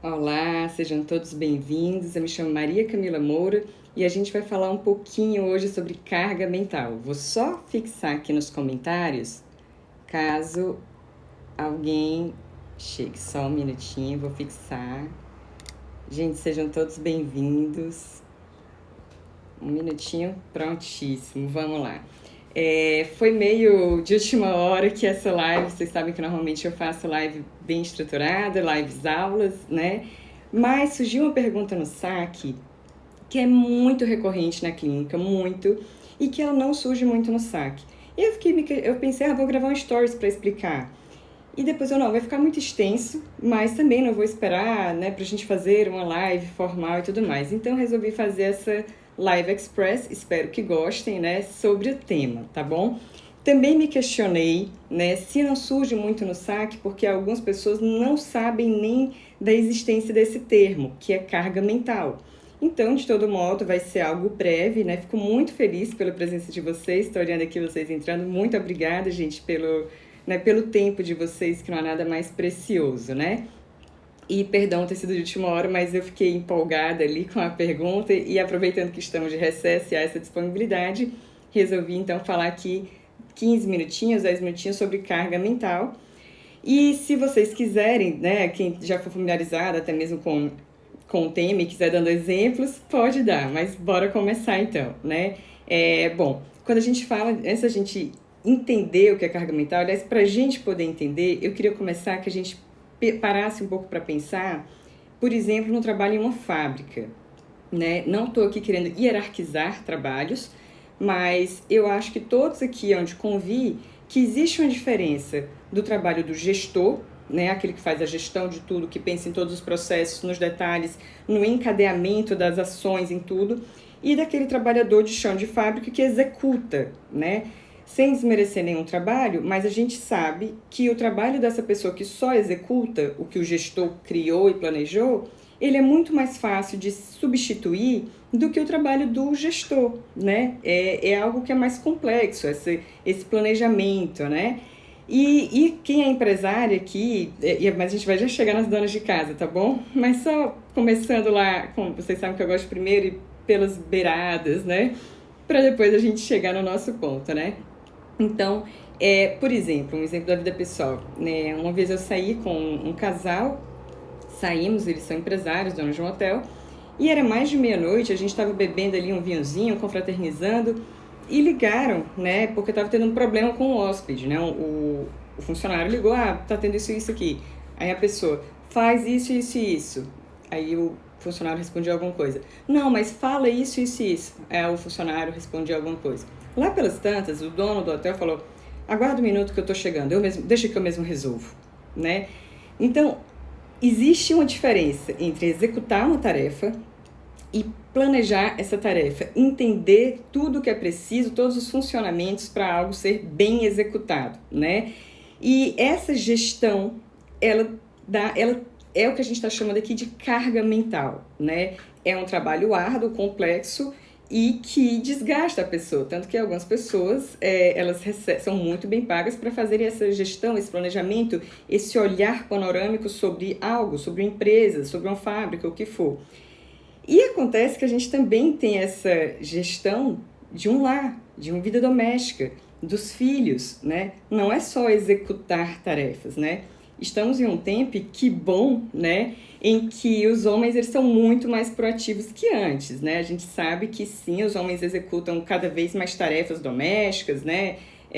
Olá, sejam todos bem-vindos. Eu me chamo Maria Camila Moura e a gente vai falar um pouquinho hoje sobre carga mental. Vou só fixar aqui nos comentários, caso alguém chegue. Só um minutinho, vou fixar. Gente, sejam todos bem-vindos. Um minutinho, prontíssimo, vamos lá. Foi meio de última hora que essa live, vocês sabem que normalmente eu faço live bem estruturada, lives aulas, né? Mas surgiu uma pergunta no saque que é muito recorrente na clínica, muito, e que ela não surge muito no saque. E eu pensei, vou gravar um stories para explicar. E depois eu não, vai ficar muito extenso, mas também não vou esperar, né, pra gente fazer uma live formal e tudo mais. Então eu resolvi fazer essa live express, espero que gostem, né, sobre o tema, tá bom? Também me questionei, né, se não surge muito no saque, porque algumas pessoas não sabem nem da existência desse termo, que é carga mental. Então, de todo modo, vai ser algo breve, né? Fico muito feliz pela presença de vocês. Estou olhando aqui vocês entrando. Muito obrigada, gente, pelo tempo de vocês, que não há nada mais precioso, né? E perdão ter sido de última hora, mas eu fiquei empolgada ali com a pergunta e aproveitando que estamos de recesso e há essa disponibilidade, resolvi então falar aqui 15 minutinhos, 10 minutinhos sobre carga mental. E se vocês quiserem, né, quem já for familiarizado até mesmo com o tema e quiser dando exemplos, pode dar, mas bora começar então, né? Bom, quando a gente fala, antes da gente entender o que é carga mental, aliás, para a gente poder entender, eu queria começar que a gente parasse um pouco para pensar, por exemplo, no trabalho em uma fábrica, né? Não estou aqui querendo hierarquizar trabalhos, mas eu acho que todos aqui onde convi que existe uma diferença do trabalho do gestor, né, aquele que faz a gestão de tudo, que pensa em todos os processos, nos detalhes, no encadeamento das ações, em tudo, e daquele trabalhador de chão de fábrica que executa, né, sem desmerecer nenhum trabalho, mas a gente sabe que o trabalho dessa pessoa que só executa o que o gestor criou e planejou, ele é muito mais fácil de substituir do que o trabalho do gestor, né? É algo que é mais complexo, esse planejamento, né? E quem é empresária aqui, mas a gente vai já chegar nas donas de casa, tá bom? Mas só começando lá, como vocês sabem que eu gosto primeiro ir pelas beiradas, né? Para depois a gente chegar no nosso ponto, né? Então, por exemplo, um exemplo da vida pessoal, né? Uma vez eu saí com um casal, saímos, eles são empresários, donos de um hotel, e era mais de meia-noite, a gente estava bebendo ali um vinhozinho, confraternizando, e ligaram, né, porque estava tendo um problema com o hóspede, né, o funcionário ligou, tá tendo isso e isso aqui. Aí a pessoa, faz isso, isso e isso. Aí o funcionário respondia alguma coisa. Não, mas fala isso, isso e isso. Aí o funcionário respondia alguma coisa. Lá pelas tantas, o dono do hotel falou, aguarda um minuto que eu tô chegando, deixa que eu mesmo resolvo, né. Então, existe uma diferença entre executar uma tarefa e planejar essa tarefa, entender tudo o que é preciso, todos os funcionamentos para algo ser bem executado, né? E essa gestão, ela é o que a gente está chamando aqui de carga mental, né? É um trabalho árduo, complexo e que desgasta a pessoa, tanto que algumas pessoas elas são muito bem pagas para fazerem essa gestão, esse planejamento, esse olhar panorâmico sobre algo, sobre uma empresa, sobre uma fábrica, o que for. E acontece que a gente também tem essa gestão de um lar, de uma vida doméstica, dos filhos, né? Não é só executar tarefas, né? Estamos em um tempo, que bom, né? Em que os homens eles são muito mais proativos que antes, né? A gente sabe que sim, os homens executam cada vez mais tarefas domésticas, né?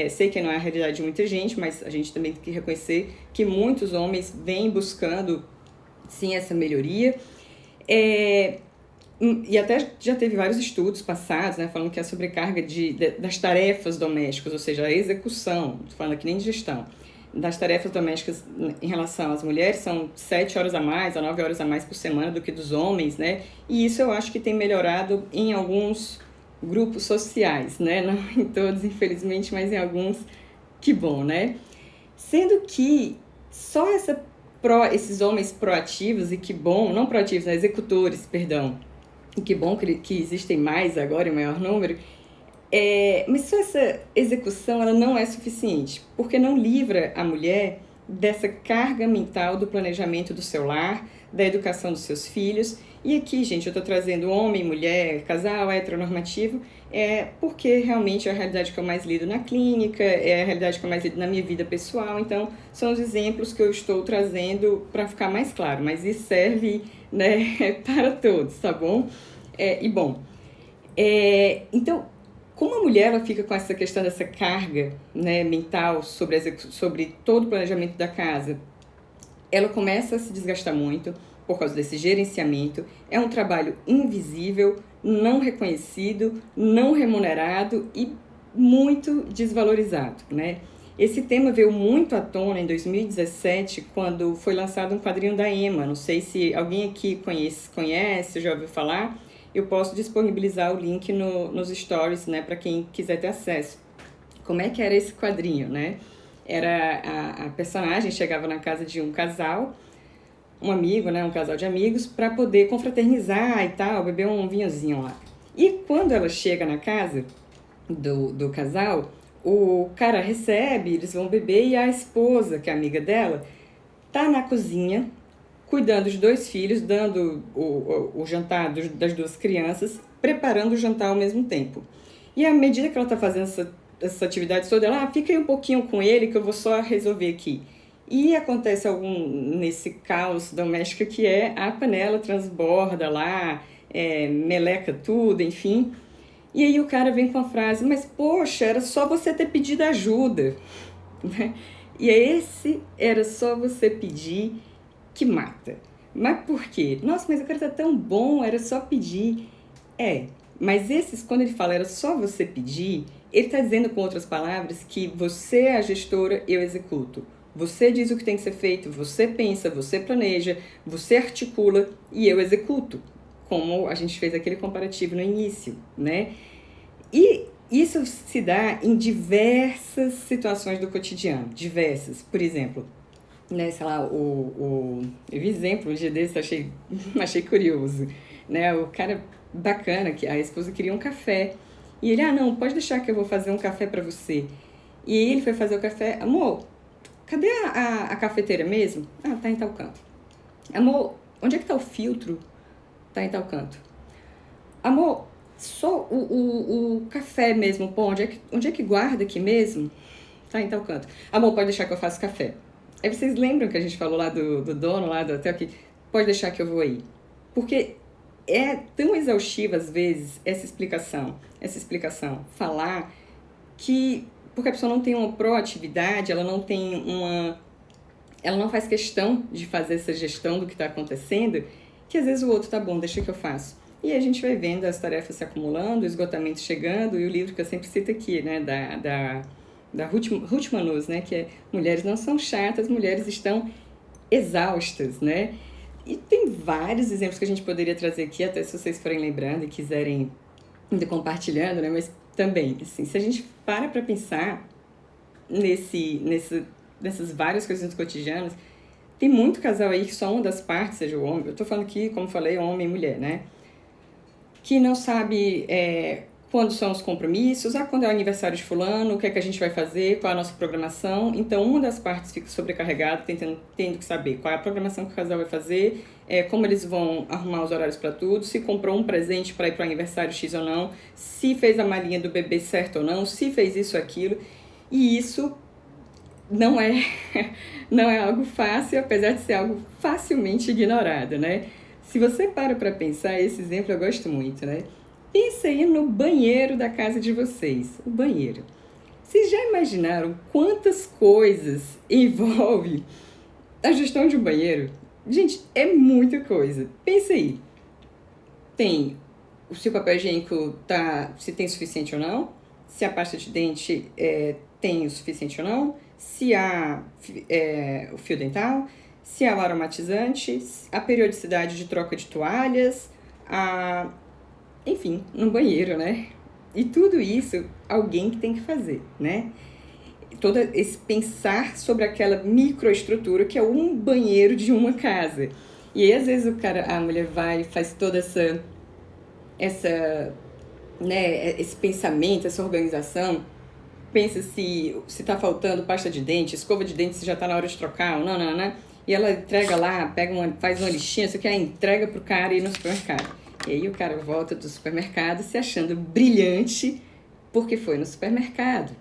Sei que não é a realidade de muita gente, mas a gente também tem que reconhecer que muitos homens vêm buscando, sim, essa melhoria. E até já teve vários estudos passados, né, falando que a sobrecarga das tarefas domésticas, ou seja, a execução, falando aqui nem de gestão, das tarefas domésticas em relação às mulheres são 7 horas a mais, a 9 horas a mais por semana do que dos homens, né? E isso eu acho que tem melhorado em alguns grupos sociais, né? Não em todos, infelizmente, mas em alguns, que bom, né? Sendo que só esses homens proativos, e que bom, não proativos, né, executores, perdão, e que bom que existem mais agora, em maior número, mas só essa execução ela não é suficiente, porque não livra a mulher dessa carga mental do planejamento do seu lar, da educação dos seus filhos. E aqui, gente, eu estou trazendo homem, mulher, casal, heteronormativo, porque realmente é a realidade que eu mais lido na clínica, é a realidade que eu mais lido na minha vida pessoal. Então, são os exemplos que eu estou trazendo para ficar mais claro, mas isso serve, né, para todos, tá bom? Então, como a mulher ela fica com essa questão dessa carga, né, mental sobre todo o planejamento da casa, ela começa a se desgastar muito por causa desse gerenciamento. É um trabalho invisível, não reconhecido, não remunerado e muito desvalorizado, né? Esse tema veio muito à tona em 2017, quando foi lançado um quadrinho da Emma. Não sei se alguém aqui conhece, já ouviu falar. Eu posso disponibilizar o link nos stories, né, para quem quiser ter acesso. Como é que era esse quadrinho, né? A personagem chegava na casa de um casal, um amigo, né, um casal de amigos, para poder confraternizar e tal, beber um vinhozinho lá. E quando ela chega na casa do casal, o cara recebe, eles vão beber e a esposa, que é amiga dela, tá na cozinha, cuidando dos 2 filhos, dando o jantar das 2 crianças, preparando o jantar ao mesmo tempo. E à medida que ela está fazendo essa atividade toda, ela fica aí um pouquinho com ele que eu vou só resolver aqui. E acontece nesse caos doméstico que a panela transborda lá, meleca tudo, enfim. E aí o cara vem com a frase, mas poxa, era só você ter pedido ajuda. E esse era só você pedir que mata. Mas por quê? Nossa, mas o cara tá tão bom, era só pedir. Mas quando ele fala era só você pedir, ele tá dizendo com outras palavras que você é a gestora, eu executo. Você diz o que tem que ser feito, você pensa, você planeja, você articula e eu executo. Como a gente fez aquele comparativo no início, né? E isso se dá em diversas situações do cotidiano, diversas. Por exemplo, né, sei lá, eu vi exemplo um dia desse, achei curioso, né, o cara bacana, que a esposa queria um café, e ele, não, pode deixar que eu vou fazer um café pra você. E aí ele foi fazer o café, amor, cadê a cafeteira mesmo? Tá em tal canto. Amor, onde é que tá o filtro? Tá em tal canto. Amor, só o café mesmo, pô, onde é que guarda aqui mesmo? Tá em tal canto. Amor, pode deixar que eu faço café. Aí vocês lembram que a gente falou lá do dono lá do hotel que pode deixar que eu vou aí? Porque é tão exaustiva às vezes essa explicação, falar porque a pessoa não tem uma proatividade, ela não faz questão de fazer essa gestão do que está acontecendo, que às vezes o outro tá bom, deixa que eu faço. E a gente vai vendo as tarefas se acumulando, o esgotamento chegando, e o livro que eu sempre cito aqui, né, da Ruth Manuz, né, que é Mulheres não são chatas, mulheres estão exaustas, né? E tem vários exemplos que a gente poderia trazer aqui, até se vocês forem lembrando e quiserem ir compartilhando, né? Mas também, assim, se a gente para pensar nessas várias coisas cotidianas, tem muito casal aí que só uma das partes, seja o homem, eu tô falando aqui, como falei, homem e mulher, né? Que não sabe quando são os compromissos, quando é o aniversário de fulano, o que é que a gente vai fazer, qual é a nossa programação. Então, uma das partes fica sobrecarregada, tendo que saber qual é a programação que o casal vai fazer, como eles vão arrumar os horários para tudo, se comprou um presente para ir para o aniversário X ou não, se fez a malinha do bebê certo ou não, se fez isso ou aquilo. E isso não é, não é algo fácil, apesar de ser algo facilmente ignorado, né? Se você para pensar, esse exemplo eu gosto muito, né? Pensa aí no banheiro da casa de vocês, o banheiro. Vocês já imaginaram quantas coisas envolve a gestão de um banheiro? Gente, é muita coisa. Pensa aí. Tem se o papel higiênico se tem suficiente ou não, se a pasta de dente tem o suficiente ou não, se há o fio dental, se há o aromatizante, a periodicidade de troca de toalhas, enfim, no banheiro, né? E tudo isso, alguém que tem que fazer, né? Todo esse pensar sobre aquela microestrutura que é um banheiro de uma casa. E aí, às vezes, a mulher vai e faz toda essa né, esse pensamento, essa organização, pensa se tá faltando pasta de dente, escova de dente, se já tá na hora de trocar, ou não, não, né? E ela entrega lá, faz uma listinha, isso aqui, entrega pro cara ir no supermercado. E aí o cara volta do supermercado se achando brilhante porque foi no supermercado.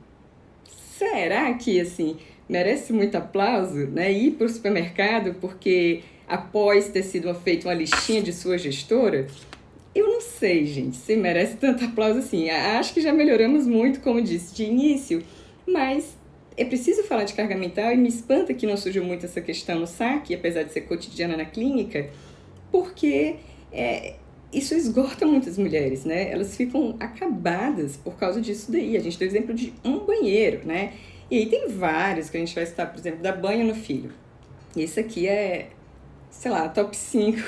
Será que, assim, merece muito aplauso, né? Ir pro supermercado porque após ter sido feita uma listinha de sua gestora? Eu não sei, gente, se merece tanto aplauso assim. Acho que já melhoramos muito, como disse de início, mas é preciso falar de carga mental e me espanta que não surgiu muito essa questão no saque, apesar de ser cotidiana na clínica, porque isso esgota muitas mulheres, né? Elas ficam acabadas por causa disso daí. A gente deu o exemplo de um banheiro, né? E aí tem vários que a gente vai citar, por exemplo, dar banho no filho. Esse aqui é, sei lá, top 5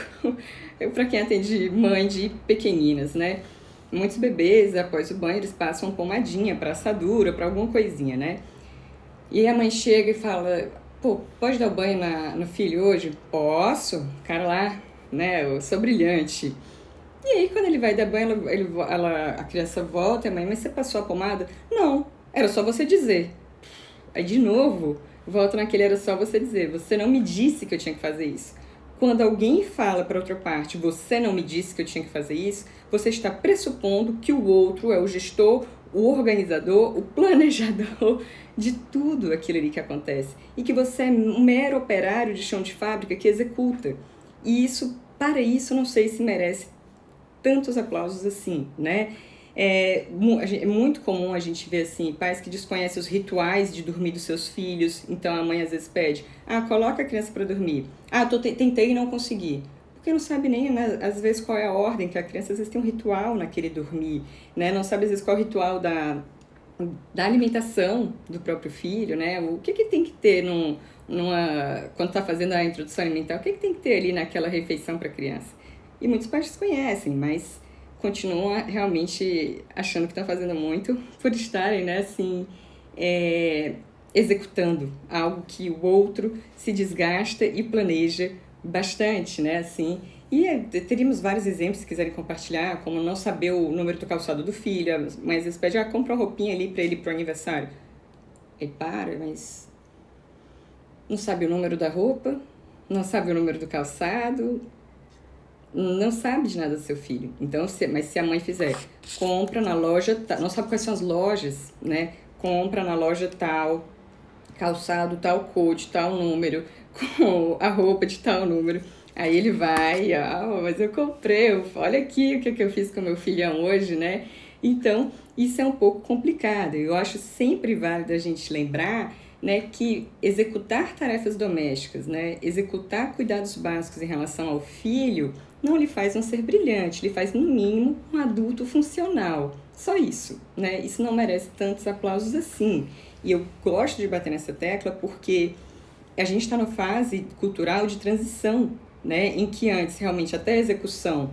para quem atende mãe de pequeninas, né? Muitos bebês, após o banho, eles passam pomadinha para assadura, para alguma coisinha, né? E aí a mãe chega e fala, pô, pode dar o banho no filho hoje? Posso? O cara lá, né, eu sou brilhante. E aí quando ele vai dar banho, a criança volta, e a mãe, mas você passou a pomada? Não, era só você dizer. Aí de novo, volta naquele era só você dizer, você não me disse que eu tinha que fazer isso. Quando alguém fala para outra parte, você não me disse que eu tinha que fazer isso, você está pressupondo que o outro é o gestor, o organizador, o planejador de tudo aquilo ali que acontece. E que você é um mero operário de chão de fábrica que executa. E para isso, não sei se merece tantos aplausos assim, né? É muito comum a gente ver assim, pais que desconhecem os rituais de dormir dos seus filhos, então a mãe às vezes pede, coloca a criança para dormir. Tentei e não consegui. Porque não sabe nem, né, às vezes, qual é a ordem, que a criança às vezes tem um ritual naquele dormir, né? Não sabe às vezes qual é o ritual da alimentação do próprio filho, né? O que tem que ter quando está fazendo a introdução alimentar, o que tem que ter ali naquela refeição para a criança? E muitos pais desconhecem, mas continuam realmente achando que estão fazendo muito por estarem, né, assim, executando algo que o outro se desgasta e planeja bastante, né, assim. E teríamos vários exemplos, se quiserem compartilhar, como não saber o número do calçado do filho, mas eles pedem, compra uma roupinha ali para ele pro aniversário. Ele mas não sabe o número da roupa, não sabe o número do calçado, não sabe de nada do seu filho. Então, mas se a mãe fizer, compra na loja, não sabe quais são as lojas, né? Compra na loja tal, calçado tal cor, de tal número, com a roupa de tal número. Aí ele vai, mas eu comprei, olha aqui o que eu fiz com meu filhão hoje, né? Então, isso é um pouco complicado. Eu acho sempre válido a gente lembrar, né, que executar tarefas domésticas, né, executar cuidados básicos em relação ao filho, não lhe faz um ser brilhante, lhe faz, no mínimo, um adulto funcional. Só isso, né? Isso não merece tantos aplausos assim. E eu gosto de bater nessa tecla porque a gente está numa fase cultural de transição, né? Em que antes, realmente, até a execução,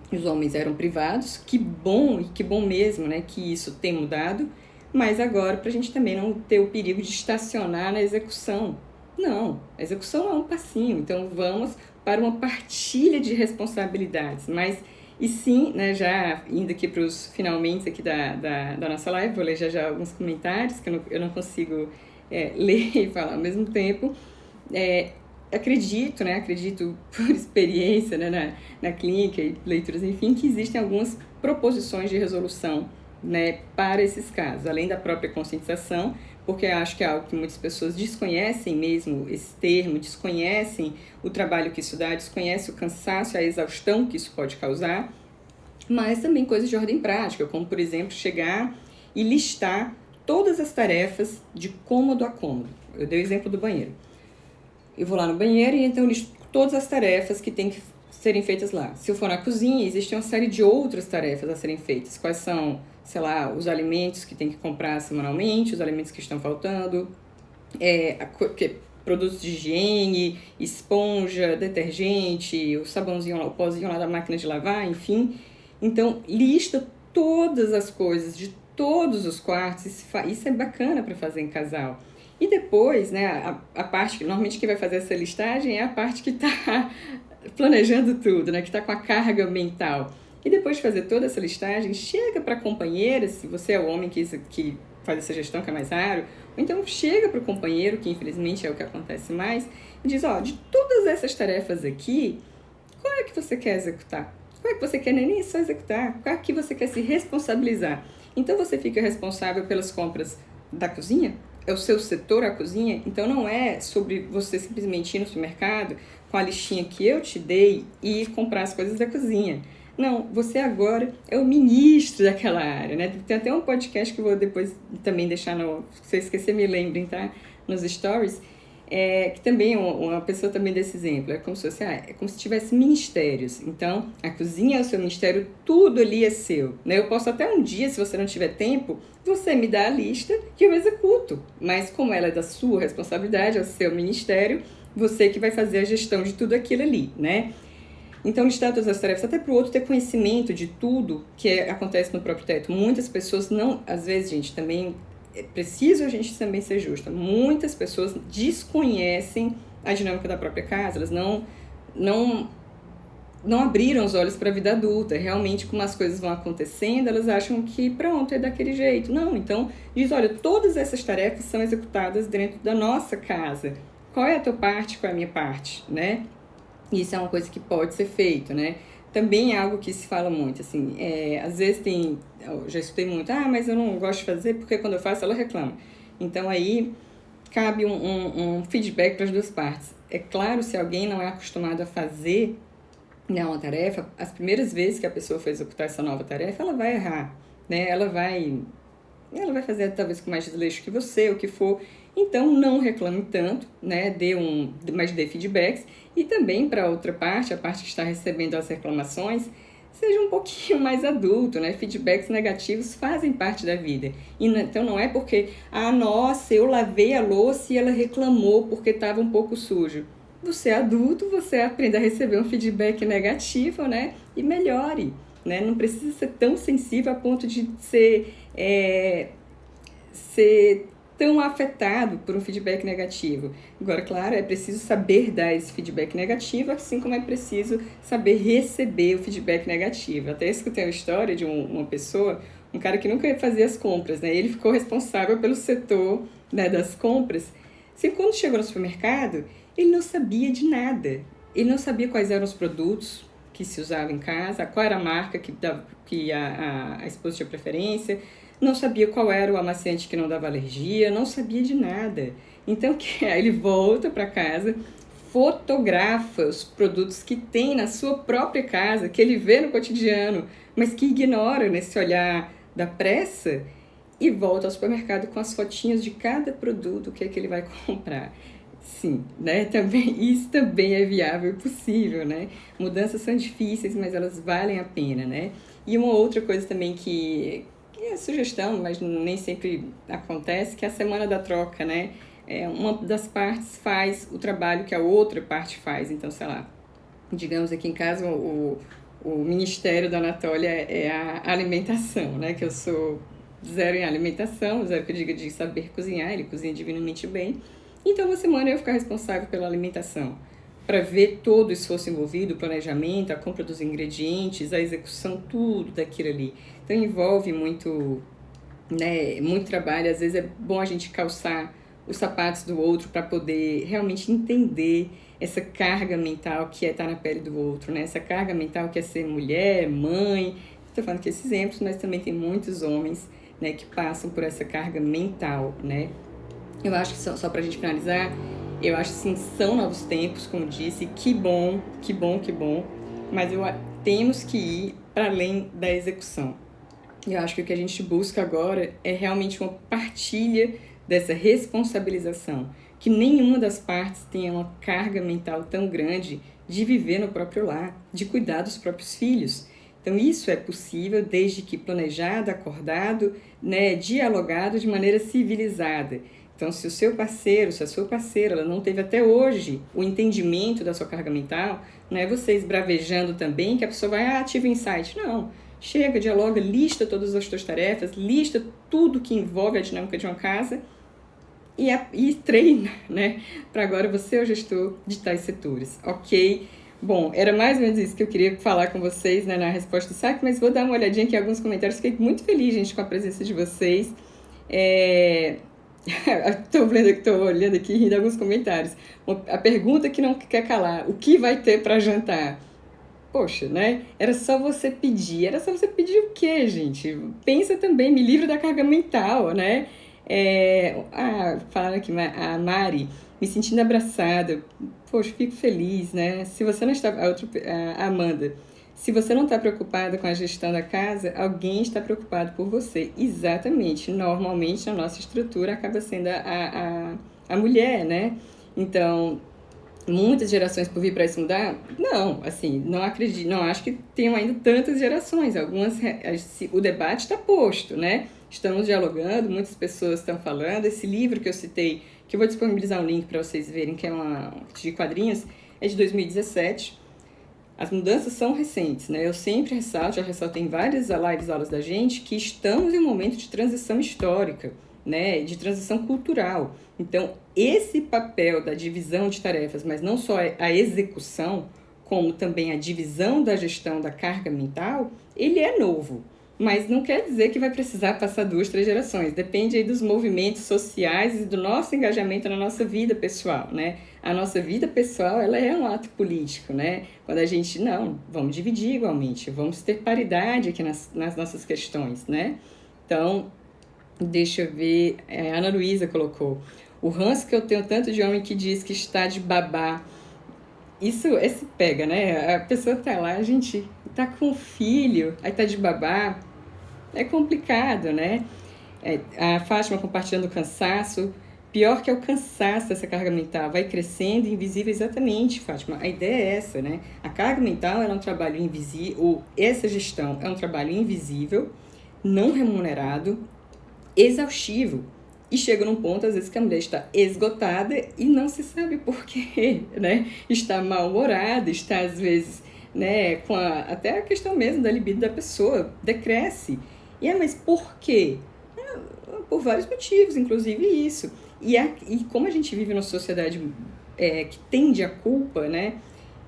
os homens eram privados. Que bom, e que bom mesmo, né? Que isso tem mudado. Mas agora, para a gente também não ter o perigo de estacionar na execução. Não, a execução é um passinho. Então, vamos para uma partilha de responsabilidades, mas e sim, né, já indo aqui para os finalmente aqui da nossa live, vou ler já alguns comentários que eu não consigo ler e falar ao mesmo tempo. Acredito por experiência, né, na clínica e leituras, enfim, que existem algumas proposições de resolução, né, para esses casos, além da própria conscientização, porque eu acho que é algo que muitas pessoas desconhecem mesmo esse termo, desconhecem o trabalho que isso dá, desconhecem o cansaço, a exaustão que isso pode causar, mas também coisas de ordem prática, como, por exemplo, chegar e listar todas as tarefas de cômodo a cômodo. Eu dei o exemplo do banheiro. Eu vou lá no banheiro e então listo todas as tarefas que tem que serem feitas lá. Se eu for na cozinha, existe uma série de outras tarefas a serem feitas. Quais são, sei lá, os alimentos que tem que comprar semanalmente, os alimentos que estão faltando, produtos de higiene, esponja, detergente, o sabãozinho lá, o pozinho lá da máquina de lavar, enfim. Então, lista todas as coisas de todos os quartos. Isso é bacana para fazer em casal. E depois, né, a parte que normalmente quem vai fazer essa listagem é a parte que está planejando tudo, né, que está com a carga mental. E depois de fazer toda essa listagem, chega para a companheira, se você é o homem que faz essa gestão que é mais raro, ou então chega para o companheiro, que infelizmente é o que acontece mais, e diz, ó, de todas essas tarefas aqui, qual é que você quer executar? Qual é que você quer nem só executar? Qual é que você quer se responsabilizar? Então você fica responsável pelas compras da cozinha? É o seu setor a cozinha? Então não é sobre você simplesmente ir no supermercado com a listinha que eu te dei e comprar as coisas da cozinha. Não, você agora é o ministro daquela área, né? Tem até um podcast que eu vou depois também deixar se você esquecer, me lembrem, tá? Nos stories. Que também é uma pessoa também desse exemplo, é como se fosse, é como se tivesse ministérios. Então, a cozinha é o seu ministério, tudo ali é seu, né? Eu posso até um dia, se você não tiver tempo, você me dá a lista que eu executo, mas como ela é da sua responsabilidade, é o seu ministério, você que vai fazer a gestão de tudo aquilo ali, né? Então, listar todas as tarefas, até para o outro ter conhecimento de tudo que acontece no próprio teto. Muitas pessoas não, às vezes, gente, também é preciso a gente também ser justa. Muitas pessoas desconhecem a dinâmica da própria casa, elas não abriram os olhos para a vida adulta. Realmente, como as coisas vão acontecendo, elas acham que pronto, é daquele jeito. Não, então diz, olha, todas essas tarefas são executadas dentro da nossa casa. Qual é a tua parte, qual é a minha parte, né? Isso é uma coisa que pode ser feito, né? Também é algo que se fala muito, assim, às vezes eu já escutei muito, mas eu não gosto de fazer porque quando eu faço ela reclama. Então aí cabe um feedback para as duas partes. É claro, se alguém não é acostumado a fazer, né, uma tarefa, as primeiras vezes que a pessoa for executar essa nova tarefa, ela vai errar, né? Ela vai fazer talvez com mais desleixo que você, o que for. Então, não reclame tanto, né? Mas dê feedbacks. E também, para a outra parte, a parte que está recebendo as reclamações, seja um pouquinho mais adulto, né? Feedbacks negativos fazem parte da vida. Então, não é porque, nossa, eu lavei a louça e ela reclamou porque estava um pouco sujo. Você é adulto, você aprende a receber um feedback negativo, né? E melhore, né? Não precisa ser tão sensível a ponto de ser tão afetado por um feedback negativo. Agora, claro, é preciso saber dar esse feedback negativo, assim como é preciso saber receber o feedback negativo. Até escutei uma história de uma pessoa, um cara que nunca fazia as compras, né? Ele ficou responsável pelo setor, né, das compras. Assim, quando chegou no supermercado, ele não sabia de nada. Ele não sabia quais eram os produtos que se usavam em casa, qual era a marca que a esposa tinha preferência, não sabia qual era o amaciante que não dava alergia, não sabia de nada. Então, aí ele volta para casa, fotografa os produtos que tem na sua própria casa, que ele vê no cotidiano, mas que ignora nesse olhar da pressa, e volta ao supermercado com as fotinhas de cada produto que é que ele vai comprar. Sim, né? Isso também é viável e possível, né? Mudanças são difíceis, mas elas valem a pena, né? E uma outra coisa também que é sugestão, mas nem sempre acontece, que é a semana da troca, né? Uma das partes faz o trabalho que a outra parte faz. Então, sei lá, digamos aqui em casa, o ministério da Anatólia é a alimentação, né? Que eu sou zero em alimentação, zero que eu diga de saber cozinhar, ele cozinha divinamente bem. Então, uma semana eu vou ficar responsável pela alimentação, para ver todo o esforço envolvido, o planejamento, a compra dos ingredientes, a execução, tudo daquilo ali. Então, envolve muito, né, muito trabalho. Às vezes é bom a gente calçar os sapatos do outro para poder realmente entender essa carga mental que é estar na pele do outro, né? Essa carga mental que é ser mulher, mãe. Estou falando aqui esses exemplos, mas também tem muitos homens, né, que passam por essa carga mental, né? Eu acho que só para a gente finalizar, eu acho que sim, são novos tempos, como disse, que bom, mas temos que ir para além da execução. Eu acho que o que a gente busca agora é realmente uma partilha dessa responsabilização, que nenhuma das partes tenha uma carga mental tão grande de viver no próprio lar, de cuidar dos próprios filhos. Então, isso é possível desde que planejado, acordado, né, dialogado de maneira civilizada. Então, se o seu parceiro, se a sua parceira, ela não teve até hoje o entendimento da sua carga mental, não é você esbravejando também que a pessoa vai, tive insight. Não, chega, dialoga, lista todas as suas tarefas, lista tudo que envolve a dinâmica de uma casa e treina, né? Para agora você é o gestor de tais setores, ok? Bom, era mais ou menos isso que eu queria falar com vocês, né, na resposta do saque, mas vou dar uma olhadinha aqui em alguns comentários. Fiquei muito feliz, gente, com a presença de vocês. Estou olhando aqui, rindo alguns comentários. A pergunta que não quer calar: o que vai ter para jantar? Poxa, né? Era só você pedir. Era só você pedir o quê, gente? Pensa também, me livre da carga mental, né? Falando aqui, a Mari, me sentindo abraçada. Poxa, fico feliz, né? Se você não está... a Amanda, se você não está preocupada com a gestão da casa, alguém está preocupado por você. Exatamente. Normalmente, na nossa estrutura, acaba sendo a mulher, né? Então, muitas gerações por vir para isso mudar? Não, assim, não acredito, não acho que tenham ainda tantas gerações. O debate está posto, né? Estamos dialogando, muitas pessoas estão falando. Esse livro que eu citei, que eu vou disponibilizar um link para vocês verem, que é de quadrinhos, é de 2017. As mudanças são recentes, né? Eu sempre ressalto, já ressaltei em várias lives, aulas da gente, que estamos em um momento de transição histórica, né? De transição cultural. Então, esse papel da divisão de tarefas, mas não só a execução, como também a divisão da gestão da carga mental, ele é novo. Mas não quer dizer que vai precisar passar 2, 3 gerações. Depende aí dos movimentos sociais e do nosso engajamento na nossa vida pessoal, né? A nossa vida pessoal, ela é um ato político, né? Quando a gente, não, vamos dividir igualmente, vamos ter paridade aqui nas nossas questões, né? Então, deixa eu ver, a Ana Luísa colocou, o ranço que eu tenho tanto de homem que diz que está de babá. Esse pega, né? A pessoa tá lá, a gente tá com filho, aí tá de babá. É complicado, né? A Fátima compartilhando o cansaço. Pior que é o cansaço dessa carga mental. Vai crescendo invisível, exatamente, Fátima. A ideia é essa, né? A carga mental é um trabalho invisível, ou essa gestão é um trabalho invisível, não remunerado, exaustivo. E chega num ponto, às vezes, que a mulher está esgotada e não se sabe por quê, né? Está mal-humorada, está, às vezes, né, até a questão mesmo da libido da pessoa decresce. Mas por quê? Por vários motivos, inclusive isso. E como a gente vive numa sociedade que tende à culpa, né?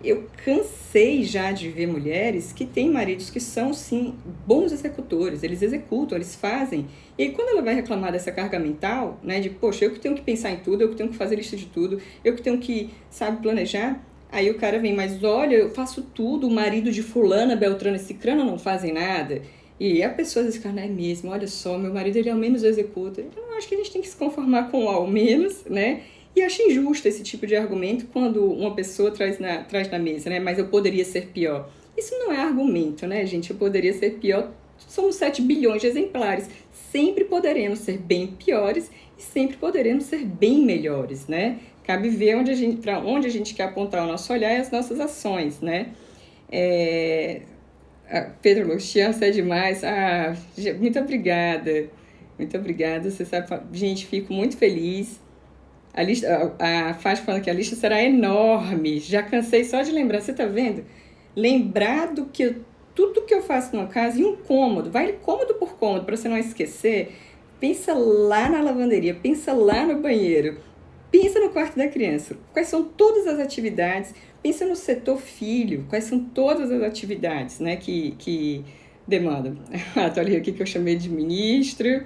Eu cansei já de ver mulheres que têm maridos que são, sim, bons executores. Eles executam, eles fazem. E aí, quando ela vai reclamar dessa carga mental, né? De, poxa, eu que tenho que pensar em tudo, eu que tenho que fazer lista de tudo, eu que tenho que, sabe, planejar. Aí o cara vem, mas olha, eu faço tudo, o marido de fulana, beltrana e cicrana não fazem nada. E a pessoa diz, cara, não é mesmo, olha só, meu marido ele ao menos executa. Então, eu acho que a gente tem que se conformar com o ao menos, né? E acho injusto esse tipo de argumento quando uma pessoa traz na mesa, né? Mas eu poderia ser pior. Isso não é argumento, né, gente? Eu poderia ser pior. Somos 7 bilhões de exemplares. Sempre poderemos ser bem piores e sempre poderemos ser bem melhores, né? Cabe ver para onde a gente quer apontar o nosso olhar e as nossas ações, né? Pedro Luciano, você é demais. Muito obrigada. Muito obrigada. Você sabe, gente, fico muito feliz. A Fátima falando que a lista será enorme. Já cansei só de lembrar. Você tá vendo? Lembrar tudo que eu faço numa casa e um cômodo. Vai cômodo por cômodo para você não esquecer. Pensa lá na lavanderia, pensa lá no banheiro, pensa no quarto da criança. Quais são todas as atividades? Pensa no setor filho. Quais são todas as atividades, né, que demandam? Tô ali aqui que eu chamei de ministro,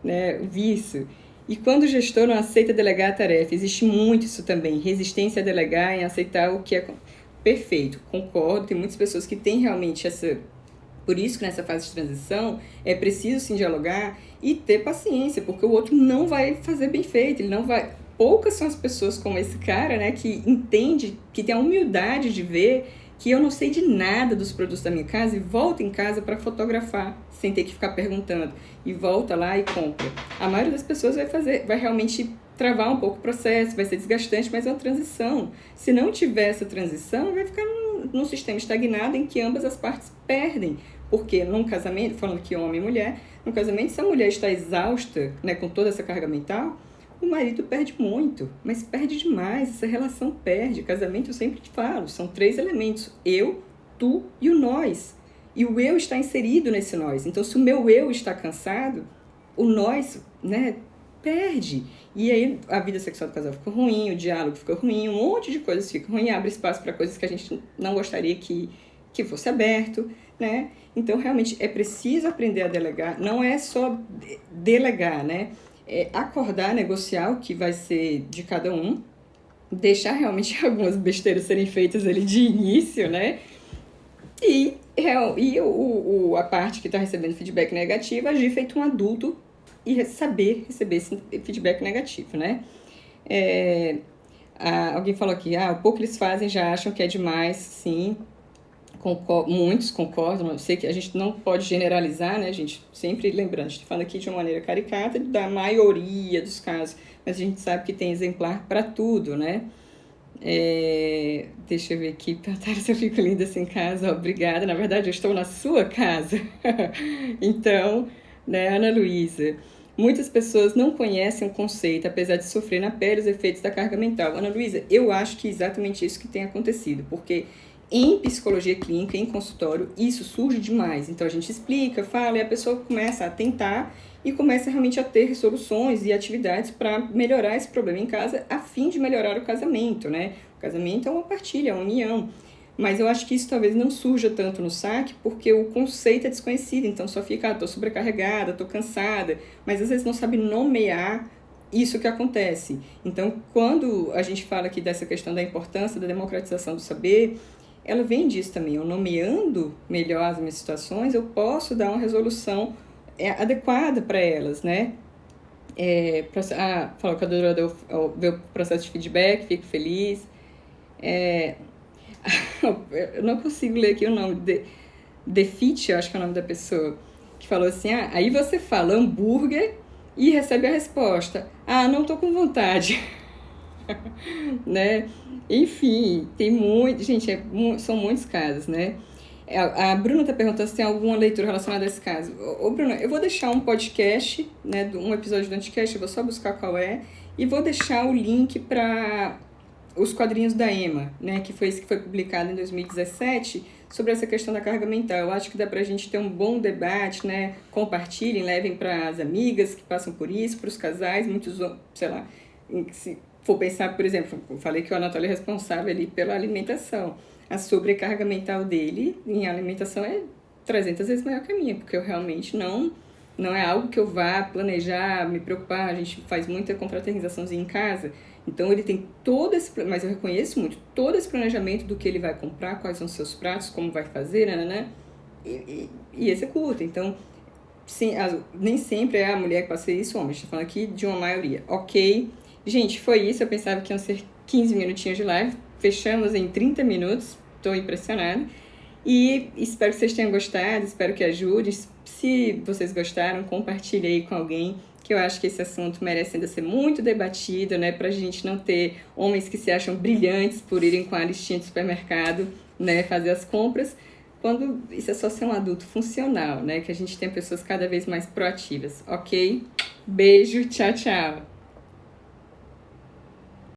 né, vice. E quando o gestor não aceita delegar a tarefa, existe muito isso também, resistência a delegar em aceitar o que é perfeito, concordo, tem muitas pessoas que têm realmente essa... Por isso que nessa fase de transição é preciso sim dialogar e ter paciência, porque o outro não vai fazer bem feito, ele não vai... Poucas são as pessoas como esse cara, né, que entende, que tem a humildade de ver que eu não sei de nada dos produtos da minha casa e volta em casa para fotografar, sem ter que ficar perguntando. E volta lá e compra. A maioria das pessoas vai realmente travar um pouco o processo, vai ser desgastante, mas é uma transição. Se não tiver essa transição, vai ficar num sistema estagnado em que ambas as partes perdem. Porque num casamento, falando que homem e mulher, no casamento, se a mulher está exausta, né, com toda essa carga mental, o marido perde muito, mas perde demais, essa relação perde. Casamento, eu sempre te falo, são 3 elementos: eu, tu e o nós. E o eu está inserido nesse nós. Então, se o meu eu está cansado, o nós, né, perde. E aí a vida sexual do casal fica ruim, o diálogo fica ruim, um monte de coisas fica ruim, abre espaço para coisas que a gente não gostaria que que fosse aberto, né? Então, realmente, é preciso aprender a delegar, não é só delegar, né? É acordar, negociar o que vai ser de cada um, deixar realmente algumas besteiras serem feitas ali de início, né? E a parte que está recebendo feedback negativo, agir feito um adulto e saber receber esse feedback negativo, né? Alguém falou aqui, o pouco que eles fazem já acham que é demais, sim. Muitos concordam, eu sei que a gente não pode generalizar, né, gente? Sempre lembrando, a gente está falando aqui de uma maneira caricata da maioria dos casos, mas a gente sabe que tem exemplar para tudo, né? Deixa eu ver aqui, perguntaram se eu fico linda assim em casa. Obrigada, na verdade eu estou na sua casa. Então, né, Ana Luísa, muitas pessoas não conhecem o conceito, apesar de sofrer na pele os efeitos da carga mental. Ana Luísa, eu acho que é exatamente isso que tem acontecido, porque em psicologia clínica, em consultório, isso surge demais. Então a gente explica, fala, e a pessoa começa a tentar e começa realmente a ter soluções e atividades para melhorar esse problema em casa, a fim de melhorar o casamento, né? O casamento é uma partilha, é uma união. Mas eu acho que isso talvez não surja tanto no saque, porque o conceito é desconhecido, então só fica, tô sobrecarregada, tô cansada, mas às vezes não sabe nomear isso que acontece. Então, quando a gente fala aqui dessa questão da importância da democratização do saber, ela vem disso também. Eu nomeando melhor as minhas situações, eu posso dar uma resolução adequada para elas, né? Falou que a doutora deu o processo de feedback, fico feliz. Eu não consigo ler aqui o nome. Defit, eu acho que é o nome da pessoa, que falou assim, aí você fala hambúrguer e recebe a resposta, não tô com vontade. Né? Enfim, tem muito, gente, são muitos casos, né? A Bruna está perguntando se tem alguma leitura relacionada a esse caso. Ô, Bruna, eu vou deixar um podcast, né, um episódio do Anticast, eu vou só buscar qual é, e vou deixar o link para os quadrinhos da Emma, né, que foi esse que foi publicado em 2017, sobre essa questão da carga mental. Eu acho que dá para a gente ter um bom debate, né? Compartilhem, levem para as amigas que passam por isso, para os casais, muitos, sei lá, se for pensar, por exemplo, eu falei que o Anatoly é responsável ali pela alimentação. A sobrecarga mental dele em alimentação é 300 vezes maior que a minha, porque eu realmente não é algo que eu vá planejar, me preocupar. A gente faz muita confraternizaçãozinha em casa, então ele tem todo esse, mas eu reconheço muito, todo esse planejamento do que ele vai comprar, quais são os seus pratos, como vai fazer, né? E executa. Então, sim, nem sempre é a mulher que passa isso, homem. A gente tá falando aqui de uma maioria. Ok. Gente, foi isso. Eu pensava que iam ser 15 minutinhos de live. Fechamos em 30 minutos. Estou impressionada. E espero que vocês tenham gostado. Espero que ajude. Se vocês gostaram, compartilhe aí com alguém, que eu acho que esse assunto merece ainda ser muito debatido, né? Pra gente não ter homens que se acham brilhantes por irem com a listinha de supermercado, né? Fazer as compras, quando isso é só ser um adulto funcional, né? Que a gente tem pessoas cada vez mais proativas, ok? Beijo, tchau, tchau!